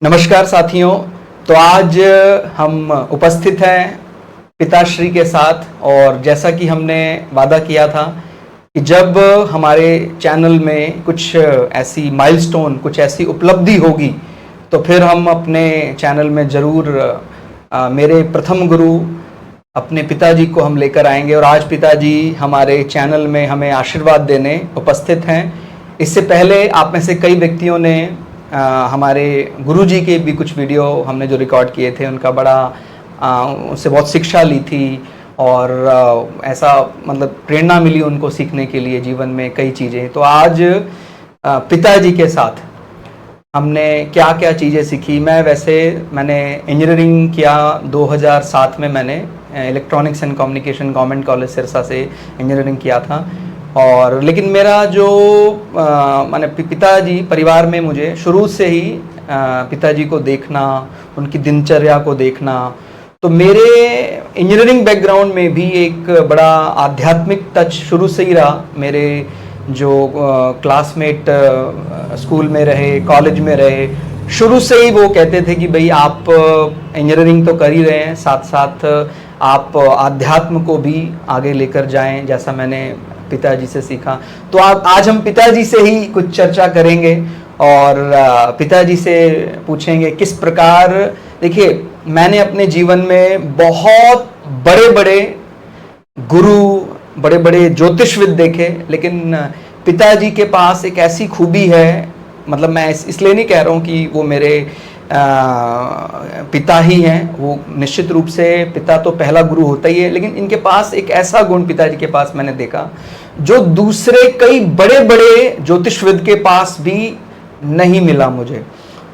नमस्कार साथियों। तो आज हम उपस्थित हैं पिताश्री के साथ, और जैसा कि हमने वादा किया था कि जब हमारे चैनल में कुछ ऐसी माइलस्टोन, कुछ ऐसी उपलब्धि होगी तो फिर हम अपने चैनल में ज़रूर मेरे प्रथम गुरु अपने पिताजी को हम लेकर आएंगे। और आज पिताजी हमारे चैनल में हमें आशीर्वाद देने उपस्थित हैं। इससे पहले आप में से कई व्यक्तियों ने हमारे गुरुजी के भी कुछ वीडियो हमने जो रिकॉर्ड किए थे, उनका बड़ा उनसे बहुत शिक्षा ली थी, और ऐसा मतलब प्रेरणा मिली उनको सीखने के लिए जीवन में कई चीज़ें। तो आज पिताजी के साथ हमने क्या क्या चीज़ें सीखी। मैंने इंजीनियरिंग किया 2007 में। मैंने electronics and communication government college Sirsa से इंजीनियरिंग किया था। और लेकिन मेरा जो मैंने पिताजी परिवार में मुझे शुरू से ही पिताजी को देखना, उनकी दिनचर्या को देखना, तो मेरे इंजीनियरिंग बैकग्राउंड में भी एक बड़ा आध्यात्मिक टच शुरू से ही रहा। मेरे जो क्लासमेट स्कूल में रहे, कॉलेज में रहे, शुरू से ही वो कहते थे कि भाई आप इंजीनियरिंग तो कर ही रहे हैं, साथ साथ आप आध्यात्म को भी आगे लेकर जाएं, जैसा मैंने पिताजी से सीखा। तो आज हम पिताजी से ही कुछ चर्चा करेंगे और पिताजी से पूछेंगे किस प्रकार। देखिए, मैंने अपने जीवन में बहुत बड़े बड़े गुरु, बड़े बड़े ज्योतिषविद देखे, लेकिन पिताजी के पास एक ऐसी खूबी है, मतलब मैं इसलिए नहीं कह रहा हूँ कि वो मेरे पिता ही हैं, वो निश्चित रूप से पिता तो पहला गुरु होता ही है, लेकिन इनके पास एक ऐसा गुण पिताजी के पास मैंने देखा जो दूसरे कई बड़े बड़े ज्योतिषविद के पास भी नहीं मिला मुझे।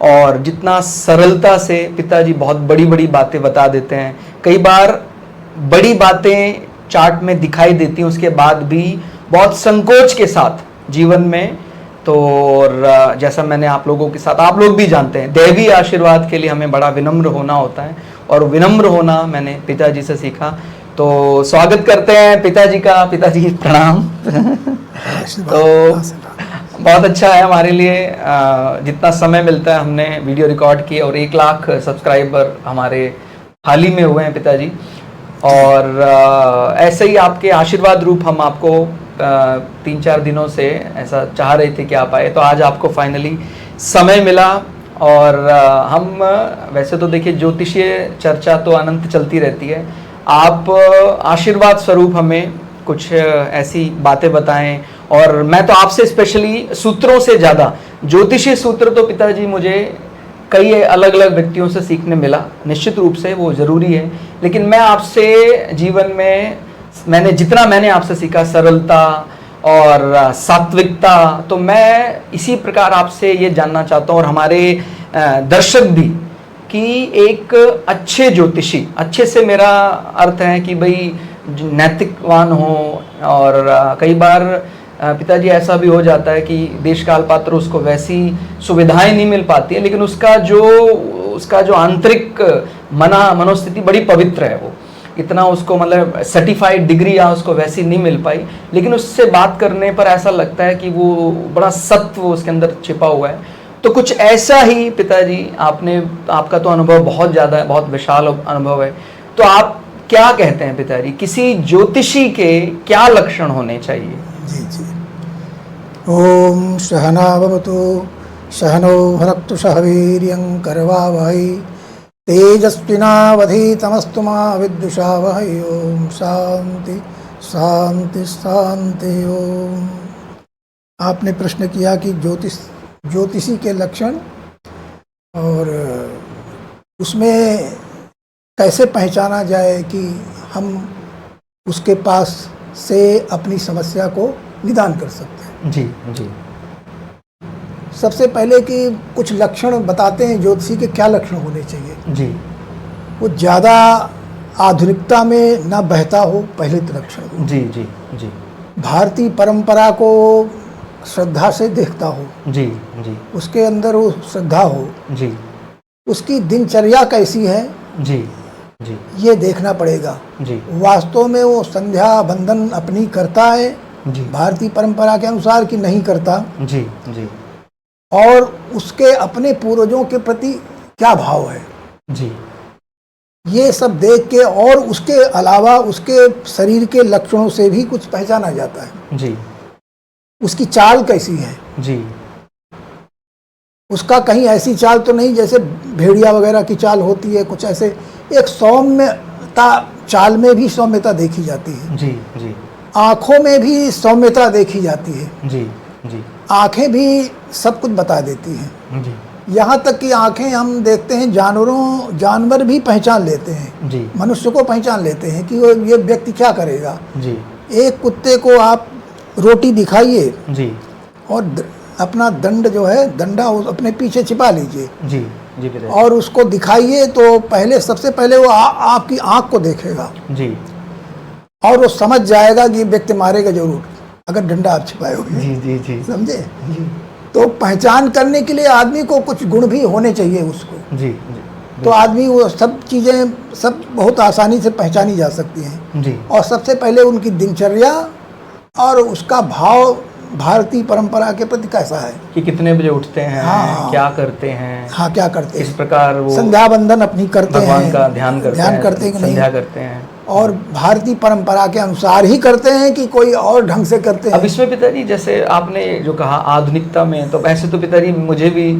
और जितना सरलता से पिताजी बहुत बड़ी बड़ी बातें बता देते हैं, कई बार बड़ी बातें चार्ट में दिखाई देती हैं, उसके बाद भी बहुत संकोच के साथ जीवन में। तो जैसा मैंने आप लोगों के साथ, आप लोग भी जानते हैं, दैवी आशीर्वाद के लिए हमें बड़ा विनम्र होना होता है, और विनम्र होना मैंने पिताजी से सीखा। तो स्वागत करते हैं पिताजी का। पिताजी प्रणाम। तो बहुत अच्छा है हमारे लिए, जितना समय मिलता है हमने वीडियो रिकॉर्ड किए, और 1 लाख सब्सक्राइबर हमारे हाल ही में हुए हैं पिताजी। और ऐसे ही आपके आशीर्वाद रूप हम आपको 3-4 दिनों से ऐसा चाह रहे थे कि आप आए, तो आज आपको फाइनली समय मिला। और हम वैसे तो देखिए, ज्योतिषीय चर्चा तो अनंत चलती रहती है, आप आशीर्वाद स्वरूप हमें कुछ ऐसी बातें बताएं। और मैं तो आपसे स्पेशली सूत्रों से ज़्यादा, ज्योतिषीय सूत्र तो पिताजी मुझे कई अलग अलग व्यक्तियों से सीखने मिला, निश्चित रूप से वो ज़रूरी है, लेकिन मैं आपसे जीवन में मैंने आपसे सीखा सरलता और सात्विकता। तो मैं इसी प्रकार आपसे ये जानना चाहता हूँ, और हमारे दर्शक भी, कि एक अच्छे ज्योतिषी, अच्छे से मेरा अर्थ है कि भाई नैतिकवान हो। और कई बार पिताजी ऐसा भी हो जाता है कि देश काल पात्र उसको वैसी सुविधाएं नहीं मिल पाती है, लेकिन उसका जो आंतरिक मनोस्थिति बड़ी पवित्र है। वो इतना उसको मतलब सर्टिफाइड डिग्री या उसको वैसी नहीं मिल पाई, लेकिन उससे बात करने पर ऐसा लगता है कि वो बड़ा सत्व उसके अंदर छिपा हुआ है। तो कुछ ऐसा ही पिताजी आपका तो अनुभव बहुत ज़्यादा है, बहुत विशाल अनुभव है। तो आप क्या कहते हैं पिताजी, किसी ज्योतिषी के क्या लक्षण होने चाहिए? जी जी। ओम सहनावतु सहनौ भुनक्तु सह वीर्यं करवावहै तेजस्विनावधीतमस्तु मा विद्विषावहै। ओम शांति शांति शांति। ओम। आपने प्रश्न किया कि ज्योतिषी के लक्षण, और उसमें कैसे पहचाना जाए कि हम उसके पास से अपनी समस्या को निदान कर सकते हैं। जी जी। सबसे पहले कि कुछ लक्षण बताते हैं ज्योतिषी के क्या लक्षण होने चाहिए। जी। वो ज़्यादा आधुनिकता में ना बहता हो, पहले तो लक्षण। जी जी जी। भारतीय परंपरा को श्रद्धा से देखता हो। जी जी। उसके अंदर वो श्रद्धा हो। जी। उसकी दिनचर्या कैसी है। जी जी। ये देखना पड़ेगा। जी। वास्तव में वो संध्या बंदन अपनी करता है जी। भारतीय परंपरा के अनुसार कि नहीं करता। जी जी। और उसके अपने पूर्वजों के प्रति क्या भाव है, जी ये सब देख के और उसके अलावा उसके शरीर के लक्षणों से भी कुछ पहचाना जाता है। जी उसकी चाल कैसी है, जी उसका कहीं ऐसी चाल तो नहीं जैसे भेड़िया वगैरह की चाल होती है, कुछ ऐसे एक सौम्यता, चाल में भी सौम्यता देखी जाती है, जी जी आंखों में भी सौम्यता देखी जाती है। जी जी आंखें भी सब कुछ बता देती हैं। जी यहाँ तक कि आंखें हम देखते हैं जानवर भी पहचान लेते हैं, जी मनुष्य को पहचान लेते हैं कि वो ये व्यक्ति क्या करेगा। जी एक कुत्ते को आप रोटी दिखाइए जी और अपना दंड जो है, डंडा अपने पीछे छिपा लीजिए जी जी पिताजी, और उसको दिखाइए तो सबसे पहले वो आपकी आंख को देखेगा जी और वो समझ जाएगा कि ये व्यक्ति मारेगा जरूर अगर डंडा आप छिपाए हुए, जी जी जी समझे। जी तो पहचान करने के लिए आदमी को कुछ गुण भी होने चाहिए उसको, जी जी तो आदमी वो सब चीज़ें सब बहुत आसानी से पहचानी जा सकती हैं। जी और सबसे पहले उनकी दिनचर्या और उसका भाव भारतीय परंपरा के प्रति कैसा है, कि कितने बजे उठते हैं, हाँ। क्या करते हैं, हाँ क्या करते इस हैं, प्रकार वो संध्या वंदन अपनी करते भगवान हैं, का ध्यान करते हैं कि संध्या नहीं, करते हैं, और भारतीय परंपरा के अनुसार ही करते हैं कि कोई और ढंग से करते अब हैं। इसमें पिताजी जैसे आपने जो कहा आधुनिकता में, तो वैसे तो पिताजी मुझे भी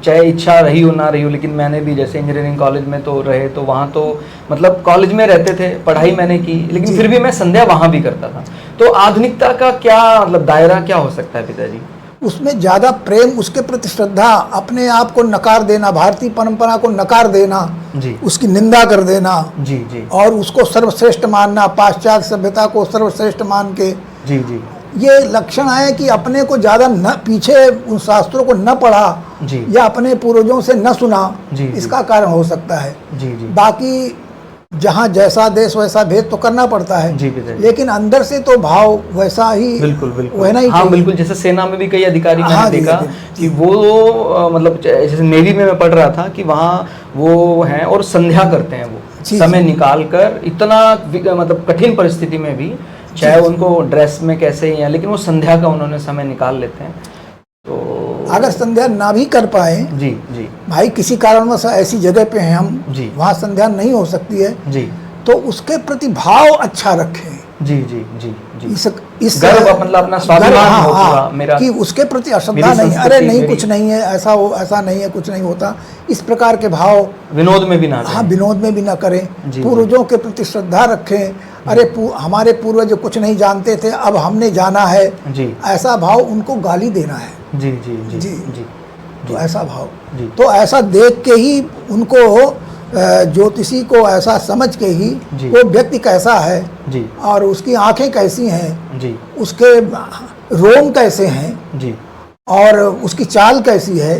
चाहे इच्छा रही हो ना रही हो, लेकिन मैंने भी जैसे इंजीनियरिंग कॉलेज में तो रहे, तो वहाँ तो मतलब कॉलेज में रहते थे, पढ़ाई मैंने की, लेकिन फिर भी मैं संध्या वहाँ भी करता था। तो आधुनिकता का क्या मतलब दायरा क्या हो सकता है पिताजी? उसमें ज़्यादा प्रेम, उसके प्रति श्रद्धा, अपने आप को नकार देना, भारतीय परंपरा को नकार देना, जी उसकी निंदा कर देना जी जी और उसको सर्वश्रेष्ठ मानना, पाश्चात्य सभ्यता को सर्वश्रेष्ठ मान के, जी जी ये लक्षण है कि अपने को ज़्यादा न पीछे उन शास्त्रों को न पढ़ा जी या अपने पूर्वजों से न सुना, जी, जी। इसका कारण हो सकता है। जी जी बाकी जहाँ जैसा देश वैसा भेद तो करना पड़ता है, जी पिताजी, लेकिन अंदर से तो भाव वैसा ही बिल्कुल बिल्कुल, रहना ही हाँ चाहिए। बिल्कुल। जैसे सेना में भी कई अधिकारी मैंने हाँ जी, देखा जी, कि वो मतलब जैसे नेवी में मैं पढ़ रहा था कि वहाँ वो हैं और संध्या करते हैं, वो जी, समय जी। निकाल कर, इतना मतलब कठिन परिस्थिति में भी, चाहे उनको ड्रेस में कैसे ही है, लेकिन वो संध्या का उन्होंने समय निकाल लेते हैं। तो अगर संध्या ना भी कर पाए, जी जी भाई किसी कारणवश ऐसी जगह पे हैं हम, जी। वहाँ संध्या नहीं हो सकती है, जी तो उसके प्रति भाव अच्छा रखें। जी जी जी जी इस गर्व, मतलब अपना स्वाभिमान हो पूरा मेरा, कि उसके प्रति अश्रद्धा मेरी नहीं, संस्कृति, अरे नहीं मेरी- कुछ नहीं है, ऐसा नहीं है, कुछ नहीं होता, इस प्रकार के भाव विनोद में भी ना हाँ करें। विनोद में भी ना करें। जी, पूर्वजों के प्रति श्रद्धा रखें, अरे हमारे पूर्वज कुछ नहीं जानते थे, अब हमने जाना है, जी ऐसा भाव, उनको गाली देना है, जी जी जी जी। जी तो ऐसा भाव, जी तो ऐसा देख के ही उनको ज्योतिषी को ऐसा समझ के ही जी। वो व्यक्ति कैसा है जी और उसकी आंखें कैसी हैं, जी उसके रोम कैसे हैं जी और उसकी चाल कैसी है,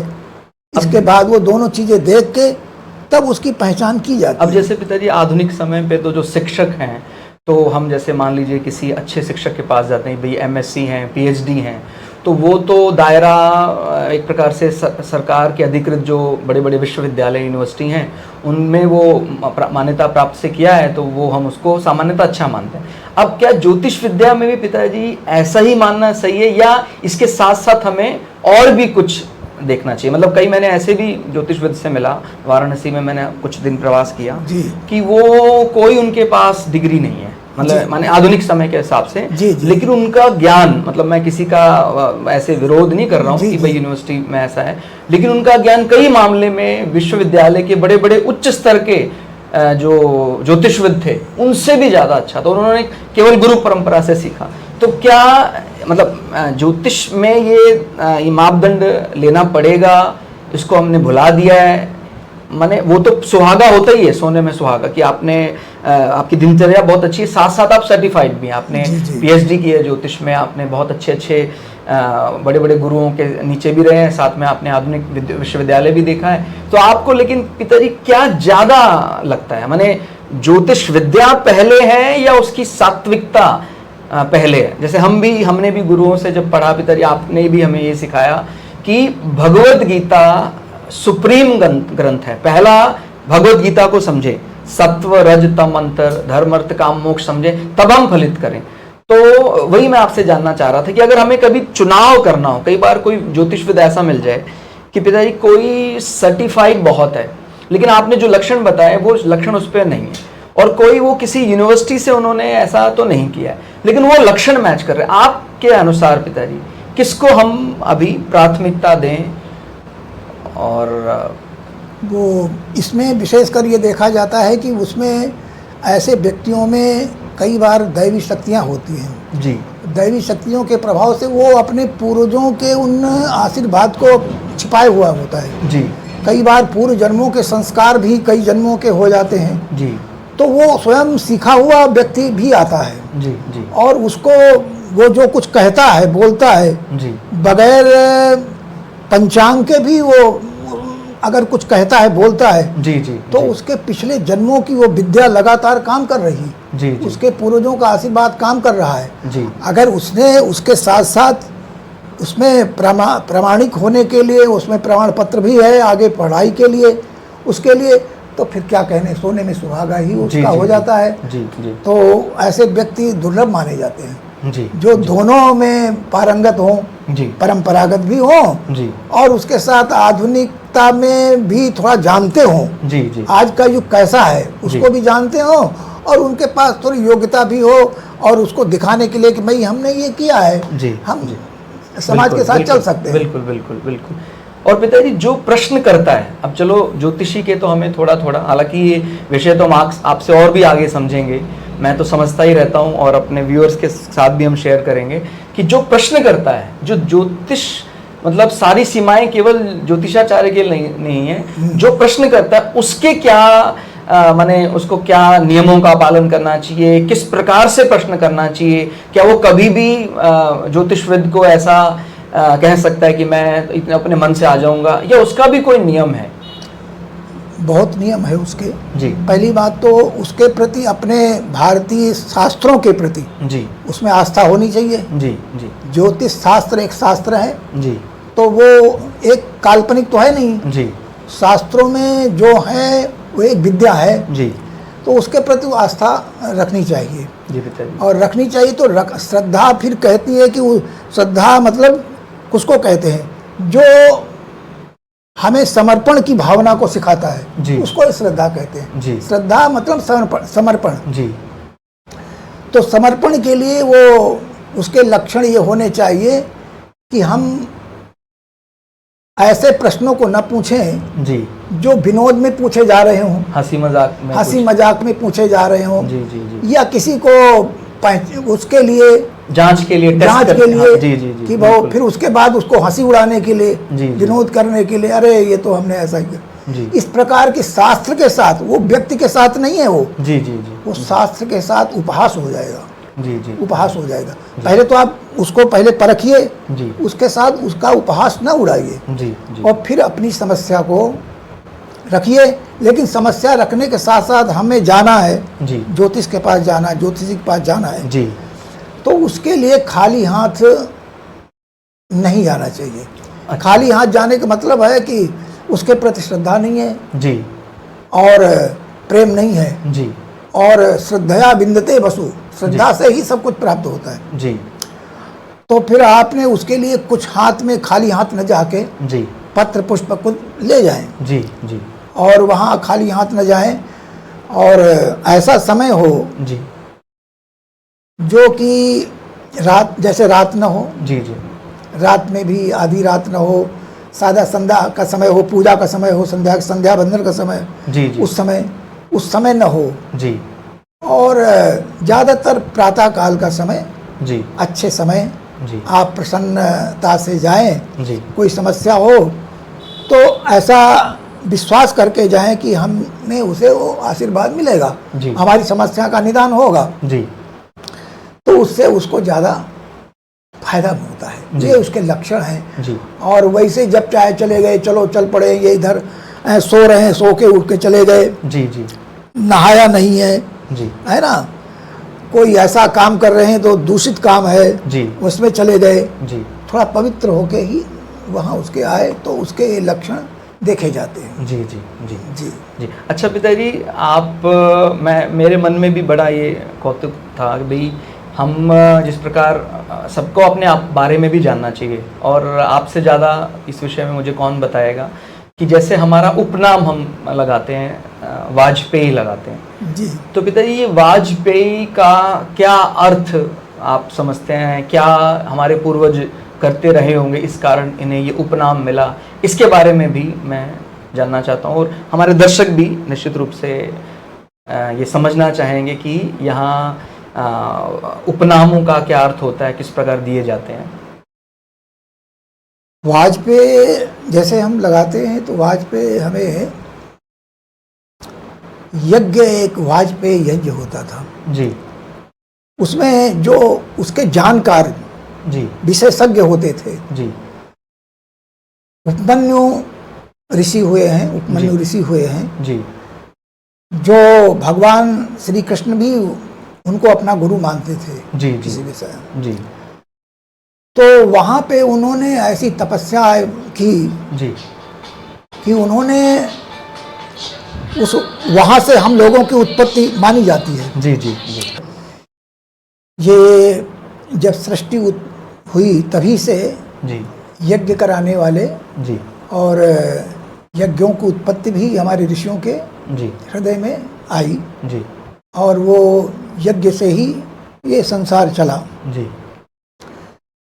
इसके बाद वो दोनों चीज़ें देख के तब उसकी पहचान की जाती अब है। जैसे पिताजी आधुनिक समय पे तो जो शिक्षक हैं, तो हम जैसे मान लीजिए किसी अच्छे शिक्षक के पास जाते हैं, भाई एमएससी हैं, पीएचडी हैं, तो वो तो दायरा एक प्रकार से सरकार के अधिकृत जो बड़े बड़े विश्वविद्यालय यूनिवर्सिटी हैं उनमें वो मान्यता प्राप्त से किया है, तो वो हम उसको सामान्यतः अच्छा मानते हैं। अब क्या ज्योतिष विद्या में भी पिताजी ऐसा ही मानना सही है, या इसके साथ साथ हमें और भी कुछ देखना चाहिए? मतलब कई मैंने ऐसे भी ज्योतिषविद से मिला, वाराणसी में मैंने कुछ दिन प्रवास किया, जी। कि वो कोई उनके पास डिग्री नहीं है, मतलब माने आधुनिक समय के हिसाब से, जी, जी। लेकिन उनका ज्ञान, मतलब मैं किसी का ऐसे विरोध नहीं कर रहा हूँ जी, कि जी। भाई यूनिवर्सिटी में ऐसा है, लेकिन उनका ज्ञान कई मामले में विश्वविद्यालय के बड़े बड़े उच्च स्तर के जो ज्योतिषविद थे उनसे भी ज़्यादा अच्छा था, उन्होंने केवल गुरु परंपरा से सीखा। तो क्या मतलब ज्योतिष में ये मापदंड लेना पड़ेगा, इसको हमने भुला दिया है? माने वो तो सुहागा होता ही है, सोने में सुहागा, कि आपने आपकी दिनचर्या बहुत अच्छी है, साथ साथ आप सर्टिफाइड भी हैं, आपने जी, जी। पीएचडी की है ज्योतिष में, आपने बहुत अच्छे अच्छे बड़े बड़े गुरुओं के नीचे भी रहे हैं, साथ में आपने आधुनिक विश्वविद्यालय भी देखा है। तो आपको लेकिन पिताजी क्या ज़्यादा लगता है, माने ज्योतिष विद्या पहले है या उसकी सात्विकता पहले है? जैसे हमने भी गुरुओं से जब पढ़ा पिताजी, आपने भी हमें ये सिखाया कि भगवत गीता सुप्रीम ग्रंथ है, पहला भगवत गीता को समझे, सत्व रज तम अंतर, धर्म अर्थ काम मोक्ष समझे, तब हम फलित करें। तो वही मैं आपसे जानना चाह रहा था कि अगर हमें कभी चुनाव करना हो, कई बार कोई ज्योतिषविद ऐसा मिल जाए कि पिताजी कोई सर्टिफाइड बहुत है, लेकिन आपने जो लक्षण बताए वो लक्षण उस पर नहीं है, और कोई वो किसी यूनिवर्सिटी से उन्होंने ऐसा तो नहीं किया है, लेकिन वो लक्षण मैच कर रहे हैं। आपके अनुसार पिताजी किसको हम अभी प्राथमिकता दें? और वो इसमें विशेषकर ये देखा जाता है कि उसमें ऐसे व्यक्तियों में कई बार दैवी शक्तियाँ होती हैं। जी दैवी शक्तियों के प्रभाव से वो अपने पूर्वजों के उन आशीर्वाद को छिपाए हुआ होता है। जी कई बार पूर्व जन्मों के संस्कार भी कई जन्मों के हो जाते हैं, जी तो वो स्वयं सीखा हुआ व्यक्ति भी आता है जी जी और उसको वो जो कुछ कहता है, बोलता है, जी बगैर पंचांग के भी वो अगर कुछ कहता है, बोलता है, जी जी तो जी, उसके पिछले जन्मों की वो विद्या लगातार काम कर रही है। जी जी उसके पूर्वजों का आशीर्वाद काम कर रहा है। जी अगर उसने उसके साथ साथ उसमें प्रामाणिक होने के लिए उसमें प्रमाण पत्र भी है आगे पढ़ाई के लिए, उसके लिए तो फिर क्या कहने, सोने में सुहागा ही जी, उसका जी, हो जी, जाता है। जी जी तो ऐसे व्यक्ति दुर्लभ माने जाते हैं जी जो दोनों में पारंगत हों, जी परंपरागत भी हों जी और उसके साथ आधुनिकता में भी थोड़ा जानते हों। जी जी आज का युग कैसा है उसको भी जानते हो और उनके पास थोड़ी योग्यता भी हो और उसको दिखाने के लिए कि भाई हमने ये किया है, जी हम जी, समाज के साथ बिल्कुल, चल सकते हैं। बिल्कुल बिल्कुल बिल्कुल। और पिताजी जो प्रश्न करता है, अब चलो ज्योतिषी के तो हमें थोड़ा थोड़ा, हालांकि ये विषय तो हम आपसे और भी आगे समझेंगे, मैं तो समझता ही रहता हूँ और अपने व्यूअर्स के साथ भी हम शेयर करेंगे कि जो प्रश्न करता है, जो ज्योतिष मतलब सारी सीमाएं केवल ज्योतिषाचार्य के नहीं है, जो प्रश्न करता है उसके क्या माने उसको क्या नियमों का पालन करना चाहिए, किस प्रकार से प्रश्न करना चाहिए, क्या वो कभी भी ज्योतिषविद को ऐसा कह सकता है कि मैं इतने अपने मन से आ जाऊंगा, या उसका भी कोई नियम है? बहुत नियम है उसके। जी पहली बात तो उसके प्रति, अपने भारतीय शास्त्रों के प्रति जी उसमें आस्था होनी चाहिए। जी जी ज्योतिष शास्त्र एक शास्त्र है, जी तो वो एक काल्पनिक तो है नहीं, जी शास्त्रों में जो है वो एक विद्या है, जी तो उसके प्रति वो आस्था रखनी चाहिए। जी पिताजी। और रखनी चाहिए तो श्रद्धा फिर कहती है कि वो श्रद्धा मतलब किसको कहते हैं, जो हमें समर्पण की भावना को सिखाता है, जी। उसको श्रद्धा कहते हैं। जी। श्रद्धा मतलब समर्पण। जी तो समर्पण के लिए वो उसके लक्षण ये होने चाहिए कि हम ऐसे प्रश्नों को न पूछें जी जो विनोद में पूछे जा रहे हों, हंसी मजाक में हंसी मजाक में पूछे जा रहे हों, जी जी जी या किसी को उसके लिए जांच के लिए, जांच के लिए जी जी जी कि वो फिर उसके बाद उसको हंसी उड़ाने के लिए, जी, जी। विनोद करने के लिए, अरे ये तो हमने ऐसा किया। जी इस प्रकार के शास्त्र के साथ, वो व्यक्ति के साथ नहीं है, वो जी जी जी वो शास्त्र के साथ उपहास हो जाएगा। जी जी उपहास हो जाएगा। पहले तो आप उसको पहले परखिए, जी उसके साथ उसका उपहास न उड़ाइए जी जी और फिर अपनी समस्या को रखिए। लेकिन समस्या रखने के साथ साथ हमें जाना है, जी ज्योतिष के पास जाना है, ज्योतिषी के पास जाना है, जी तो उसके लिए खाली हाथ नहीं जाना चाहिए। अच्छा। खाली हाथ जाने का मतलब है कि उसके प्रति श्रद्धा नहीं है जी और प्रेम नहीं है, जी और श्रद्धया बिंदते वसु, श्रद्धा से ही सब कुछ प्राप्त होता है। जी तो फिर आपने उसके लिए कुछ हाथ में खाली हाथ न जाके जी पत्र पुष्प कुछ ले जाएं जी जी और वहाँ खाली हाथ न जाएं, और ऐसा समय हो जी जो कि रात, जैसे रात न हो, जी जी रात में भी आधी रात न हो, सादा संध्या का समय हो, पूजा का समय हो, संध्या बंदन का समय, जी जी उस समय न हो, जी और ज़्यादातर प्रातः काल का समय जी अच्छे समय जी आप प्रसन्नता से जाएं। जी कोई समस्या हो तो ऐसा विश्वास करके जाएं कि हमें उसे वो आशीर्वाद मिलेगा, जी। हमारी समस्या का निदान होगा, जी तो उससे उसको ज़्यादा फायदा होता है। जी। ये उसके लक्षण हैं। जी और वैसे जब चाहे चले गए, चलो चल पड़े, ये इधर सो रहे हैं, सो के उठ के चले गए, जी जी नहाया नहीं है, जी है ना, कोई ऐसा काम कर रहे हैं तो दूषित काम है, जी उसमें चले गए, जी थोड़ा पवित्र होके ही वहाँ उसके आए तो उसके ये लक्षण देखे जाते हैं। जी जी जी जी जी। अच्छा पिताजी, आप मेरे मन में भी बड़ा ये कौतुक था कि भाई हम जिस प्रकार सबको अपने आप बारे में भी जानना चाहिए, और आपसे ज़्यादा इस विषय में मुझे कौन बताएगा कि जैसे हमारा उपनाम हम लगाते हैं, वाजपेयी लगाते हैं, जी। तो पिताजी ये वाजपेयी का क्या अर्थ आप समझते हैं? क्या हमारे पूर्वज करते रहे होंगे इस कारण इन्हें ये उपनाम मिला? इसके बारे में भी मैं जानना चाहता हूँ, और हमारे दर्शक भी निश्चित रूप से ये समझना चाहेंगे कि यहाँ उपनामों का क्या अर्थ होता है, किस प्रकार दिए जाते हैं। वाजपेयी जैसे हम लगाते हैं तो वाजपेयी हमें यज्ञ, एक वाजपेयी यज्ञ होता था जी उसमें जो उसके जानकार जी विशेषज्ञ होते थे। जी उपमन्यु ऋषि हुए हैं, उपमन्यु जी। ऋषि हुए हैं, जी जो भगवान श्री कृष्ण भी उनको अपना गुरु मानते थे जी जी किसी विषय में। जी तो वहाँ पे उन्होंने ऐसी तपस्या की जी कि उन्होंने उस वहाँ से हम लोगों की उत्पत्ति मानी जाती है। जी जी जी ये जब सृष्टि हुई तभी से जी यज्ञ कराने वाले जी और यज्ञों की उत्पत्ति भी हमारे ऋषियों के जी हृदय में आई, जी और वो यज्ञ से ही ये संसार चला। जी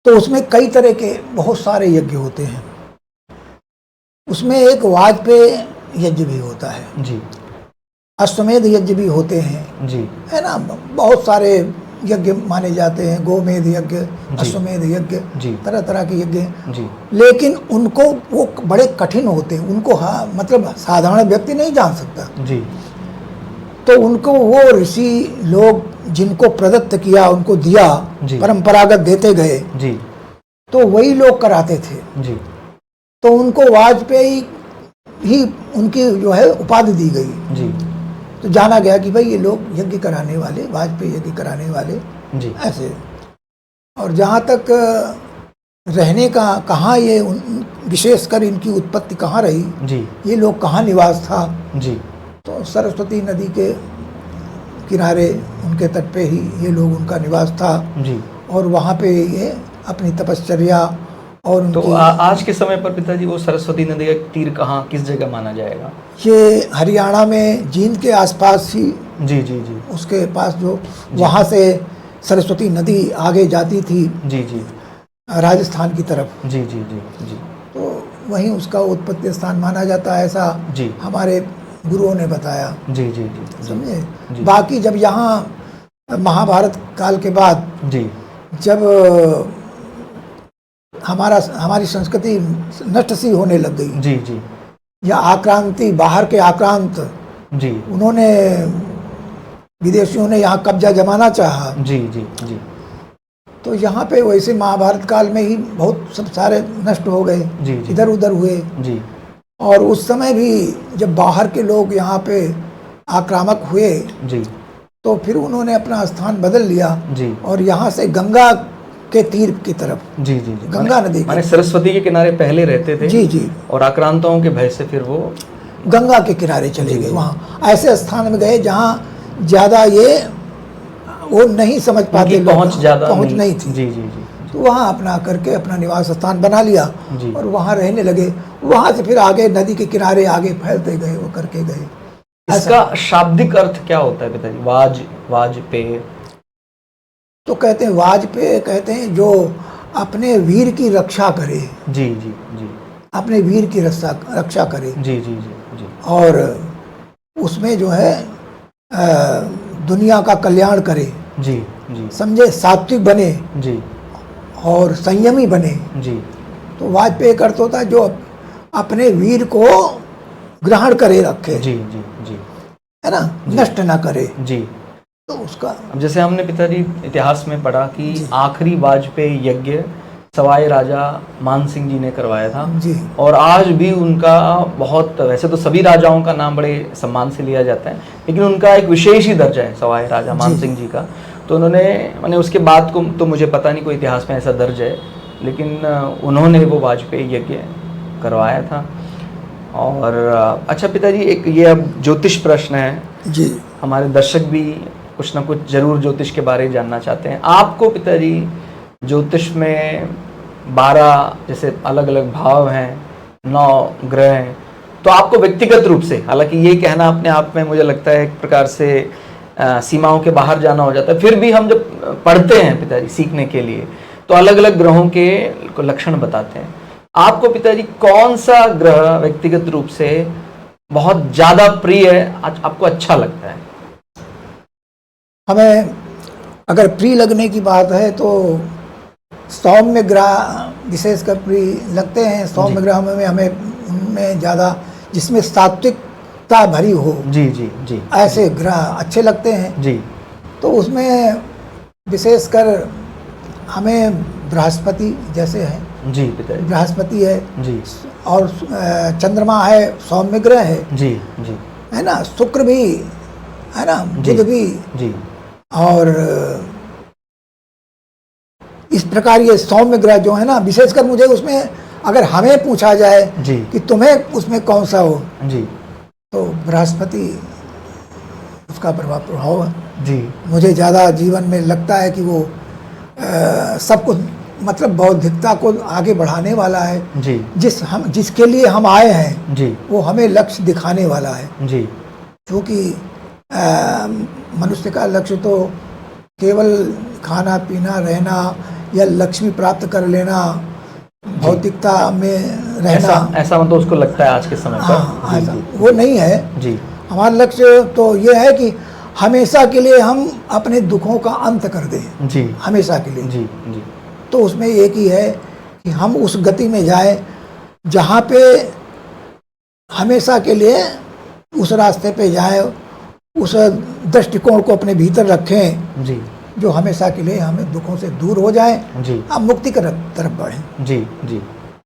तो उसमें कई तरह के बहुत सारे यज्ञ होते हैं। उसमें एक वाजपेयी यज्ञ भी होता है, जी अश्वमेध यज्ञ भी होते हैं, जी है ना। बहुत सारे यज्ञ माने जाते हैं, गोमेध यज्ञ, अश्वमेध यज्ञ, जी तरह तरह के यज्ञ। जी लेकिन उनको वो बड़े कठिन होते हैं, उनको मतलब साधारण व्यक्ति नहीं जान सकता। जी तो उनको वो ऋषि लोग जिनको प्रदत्त किया, उनको दिया, जी। परंपरागत देते गए, जी तो वही लोग कराते थे। जी तो उनको वाजपेयी ही उनकी जो है उपाधि दी गई। जी तो जाना गया कि भाई ये लोग यज्ञ कराने वाले, वाजपेयी यज्ञ कराने वाले जी ऐसे। और जहाँ तक रहने का, कहाँ ये विशेषकर इनकी उत्पत्ति कहाँ रही, जी ये लोग कहाँ निवास था, जी तो सरस्वती नदी के किनारे उनके तट पे ही ये लोग, उनका निवास था। जी और वहाँ पे ये अपनी तपश्चर्या और तो उनकी आज के समय पर पिताजी वो सरस्वती नदी का तीर कहाँ, किस जगह माना जाएगा? ये हरियाणा में जींद के आसपास ही, जी जी जी उसके पास जो वहाँ से सरस्वती नदी आगे जाती थी जी जी राजस्थान की तरफ, जी जी जी जी तो वहीं उसका उत्पत्ति स्थान माना जाता है, ऐसा जी हमारे गुरुओं ने बताया। जी जी जी जी समझे। जी। बाकी जब यहाँ महाभारत काल के बाद जी जब हमारी संस्कृति नष्ट सी होने लग गई, जी जी या आक्रांति, बाहर के आक्रांत, जी उन्होंने, विदेशियों ने यहाँ कब्जा जमाना चाहा, जी जी जी तो यहाँ पे वैसे महाभारत काल में ही बहुत सब सारे नष्ट हो गए, जी जी इधर उधर हुए। जी और उस समय भी जब बाहर के लोग यहाँ पे आक्रामक हुए, जी तो फिर उन्होंने अपना स्थान बदल लिया जी और यहाँ से गंगा के तीर की तरफ, जी जी जी गंगा नदी के, माने सरस्वती के किनारे पहले रहते थे। जी जी, और आक्रांताओं के भय से फिर वो गंगा के किनारे चले जी, गए। जी। वहाँ ऐसे स्थान में गए जहाँ ज़्यादा ये वो नहीं समझ पाते, उनकी पहुंच ज़्यादा पहुँच नहीं थी। जी जी जी तो वहाँ अपना करके अपना निवास स्थान बना लिया जी। और वहाँ रहने लगे। वहाँ से फिर आगे नदी के किनारे आगे फैलते गए, वो करके गए। इसका शाब्दिक अर्थ क्या होता है पिताजी? वाजपेय तो कहते हैं, वाजपेय कहते हैं जो अपने वीर की रक्षा करे, जी जी जी अपने वीर की रक्षा करे, जी जी जी जी और उसमें जो है दुनिया का कल्याण करे, जी जी समझे, सात्विक बने जी और संयमी बने। जी तो वाजपेय का अर्थ होता है जो अपने वीर को ग्रहण करे रखे, जी जी जी है ना, नष्ट ना करे। जी। तो उसका अब जैसे हमने पिताजी इतिहास में पढ़ा कि आखिरी वाजपेयी यज्ञ सवाई राजा मान सिंह जी ने करवाया था। जी, और आज भी उनका बहुत, वैसे तो सभी राजाओं का नाम बड़े सम्मान से लिया जाता है, लेकिन उनका एक विशेष ही दर्जा है सवाई राजा मान सिंह जी का। तो उन्होंने, मैंने उसके बाद को तो मुझे पता नहीं कोई इतिहास में ऐसा दर्ज है, लेकिन उन्होंने वो वाजपेयी यज्ञ करवाया था। और अच्छा पिताजी, एक ये अब ज्योतिष प्रश्न है जी, हमारे दर्शक भी कुछ ना कुछ जरूर ज्योतिष के बारे में जानना चाहते हैं। आपको पिताजी ज्योतिष में 12 जैसे अलग अलग भाव हैं, 9 ग्रह हैं, तो आपको व्यक्तिगत रूप से, हालांकि ये कहना अपने आप में मुझे लगता है एक प्रकार से सीमाओं के बाहर जाना हो जाता है, फिर भी हम जब पढ़ते हैं पिताजी सीखने के लिए तो अलग अलग ग्रहों के लक्षण बताते हैं। आपको पिताजी कौन सा ग्रह व्यक्तिगत रूप से बहुत ज्यादा प्रिय है, आपको अच्छा लगता है? हमें अगर प्रिय लगने की बात है तो सौम्य ग्रह विशेषकर प्रिय लगते हैं। सौम्य ग्रह में हमें उनमें ज़्यादा जिसमें सात्विकता भरी हो, जी जी जी, ऐसे ग्रह अच्छे लगते हैं जी। तो उसमें विशेषकर हमें बृहस्पति जैसे है, जी पिताजी, बृहस्पति है जी, और चंद्रमा है, सौम्य ग्रह है, जी जी, है ना, शुक्र भी है ना, जी, बुध भी, जी, और इस प्रकार ये सौम्य ग्रह जो है ना, विशेषकर मुझे उसमें अगर हमें पूछा जाए जी, कि तुम्हें उसमें कौन सा हो, जी, तो बृहस्पति उसका प्रभाव है। जी, मुझे ज़्यादा जीवन में लगता है कि वो सब कुछ मतलब बौद्धिकता को आगे बढ़ाने वाला है। जी, जिसके लिए हम आए हैं जी, वो हमें लक्ष्य दिखाने वाला है। जी, क्योंकि मनुष्य का लक्ष्य तो केवल खाना पीना रहना या लक्ष्मी प्राप्त कर लेना, भौतिकता में रहना, ऐसा मतलब उसको लगता है आज के समय पर। हाँ, जी, ऐसा जी, वो नहीं है। जी, हमारा लक्ष्य तो ये है कि हमेशा के लिए हम अपने दुखों का अंत कर दें, जी, हमेशा के लिए। जी, जी, तो उसमें एक ही है कि हम उस गति में जाएं जहाँ पे हमेशा के लिए उस रास्ते पे जाएं, उस दृष्टिकोण को अपने भीतर रखें जी, जो हमेशा के लिए हमें दुखों से दूर हो जाएं, जी, हम मुक्ति की तरफ बढ़ें। जी, जी,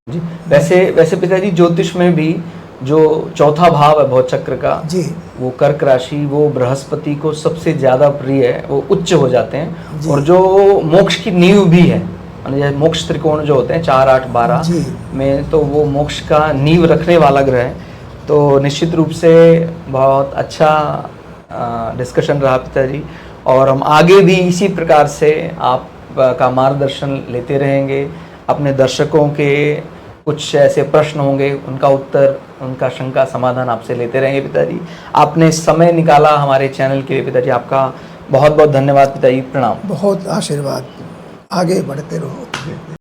जी। वैसे पिताजी ज्योतिष में भी जो चौथा भाव है भव चक्र का, जी, वो कर्क राशि, वो बृहस्पति को सबसे ज्यादा प्रिय है, वो उच्च हो जाते हैं। जी। और जो मोक्ष की नींव भी है, यानी मोक्ष त्रिकोण जो होते हैं 4, 8, 12 जी। में, तो वो मोक्ष का नींव रखने वाला ग्रह है। तो निश्चित रूप से बहुत अच्छा डिस्कशन रहा पिताजी, और हम आगे भी इसी प्रकार से आप का मार्गदर्शन लेते रहेंगे। अपने दर्शकों के कुछ ऐसे प्रश्न होंगे, उनका उत्तर, उनका शंका समाधान आपसे लेते रहेंगे पिताजी। आपने समय निकाला हमारे चैनल के लिए पिताजी, आपका बहुत बहुत धन्यवाद पिताजी, प्रणाम। बहुत आशीर्वाद, आगे बढ़ते रहो।